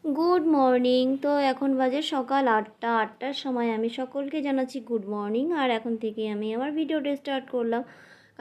Good morning. তো এখন বাজে সকাল ৮টার সময় আমি সকলকে জানাচ্ছি গুড মর্নিং। আর এখন থেকে আমি আমার ভিডিওটা স্টার্ট করলাম।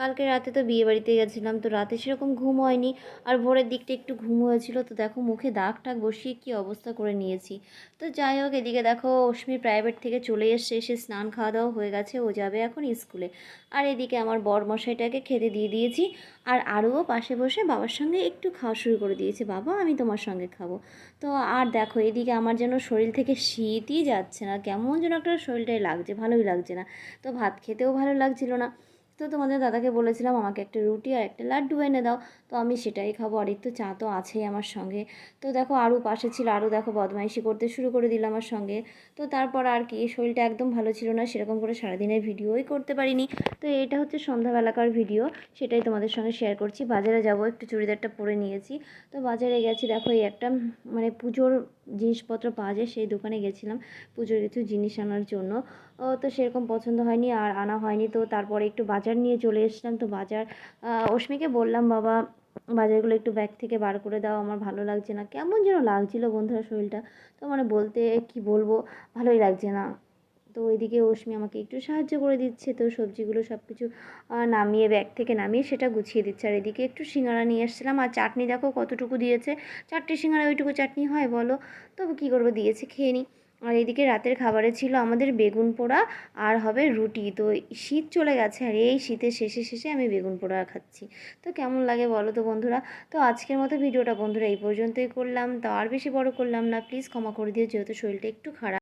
কালকে রাতে তো বিয়েবাড়িতে গেছিলাম, তো রাতে সেরকম ঘুম হয়নি, আর ভোরের দিকটা একটু ঘুম হয়েছিল। তো দেখো মুখে দাগ টাগ বসিয়ে কী অবস্থা করে নিয়েছি। তো যাই হোক, এদিকে দেখো অশ্মি প্রাইভেট থেকে চলে এসছে, এসে স্নান খাওয়া দাওয়া হয়ে গেছে, ও যাবে এখন স্কুলে। আর এদিকে আমার বরমশাইটাকে খেতে দিয়ে দিয়েছি, আর আরও পাশে বসে বাবার সঙ্গে একটু খাওয়া শুরু করে দিয়েছে। বাবা, আমি তোমার সঙ্গে খাবো। তো আর দেখো এদিকে আমার যেন শরীর থেকে শীতই যাচ্ছে না, কেমন যেন একটা শরীরটাই লাগছে, ভালোই লাগছে না। তো ভাত খেতেও ভালো লাগছিল না। তো তোমাদের দাদাকে বলেছিলাম আমাকে একটা রুটি আর একটা লাড্ডু এনে দাও, তো আমি সেটাই খাবো। আর একটু চা তো আছেই আমার সঙ্গে। তো দেখো আরও পাশে ছিল, আরও দেখো বদমাইশি করতে শুরু করে দিল আমার সঙ্গে। তো তারপর আর কি, শরীরটা একদম ভালো ছিল না, সেরকম করে সারাদিনের ভিডিওই করতে পারিনি। তো এটা হচ্ছে সন্ধ্যাবেলাকার ভিডিও, সেটাই তোমাদের সঙ্গে শেয়ার করছি। বাজারে যাব, একটু চুড়িদারটা পরে নিয়েছি। তো বাজারে গেছি, দেখো এই একটা মানে পুজোর জিনিসপত্র পাওয়া যায় সেই দোকানে গেছিলাম পুজোর কিছু জিনিস আনার জন্য। তো সেরকম পছন্দ হয়নি আর আনা হয়নি। তো তারপরে একটু বাজার নিয়ে চলে এসেছিলাম। তো বাজার অশ্মিকে বললাম, বাবা বাজারগুলো একটু ব্যাগ থেকে বার করে দাও, আমার ভালো লাগছে না, কেমন যেন লাগছিলো বন্ধুরা শরীরটা। তো মানে বলতে কি বলবো, ভালোই লাগছে না। তো ওইদিকে অশ্মি আমাকে একটু সাহায্য করে দিচ্ছে, তো সবজিগুলো সব কিছু নামিয়ে ব্যাগ থেকে নামিয়ে সেটা গুছিয়ে দিচ্ছে। আর এদিকে একটু সিঙ্গাড়া নিয়ে এসেছিলাম, আর চাটনি দেখো কতটুকু দিয়েছে। 4টে সিঙ্গাড়া ওইটুকু চাটনি হয় বলো? তবু কী করবো, দিয়েছে, খেয়ে নিই। আর এদিকে রাতের খাবারে ছিল আমাদের বেগুন পোড়া আর হবে রুটি। তো শীত চলে গেছে, আর এই শীতের শেষে শেষে আমি বেগুন পোড়া খাচ্ছি। তো কেমন লাগে বলো তো বন্ধুরা? তো আজকের মতো ভিডিওটা বন্ধুরা এই পর্যন্তই করলাম, তো আর বেশি বড় করলাম না, প্লিজ ক্ষমা করে দিও, যেহেতু শরীরটা একটু খারাপ।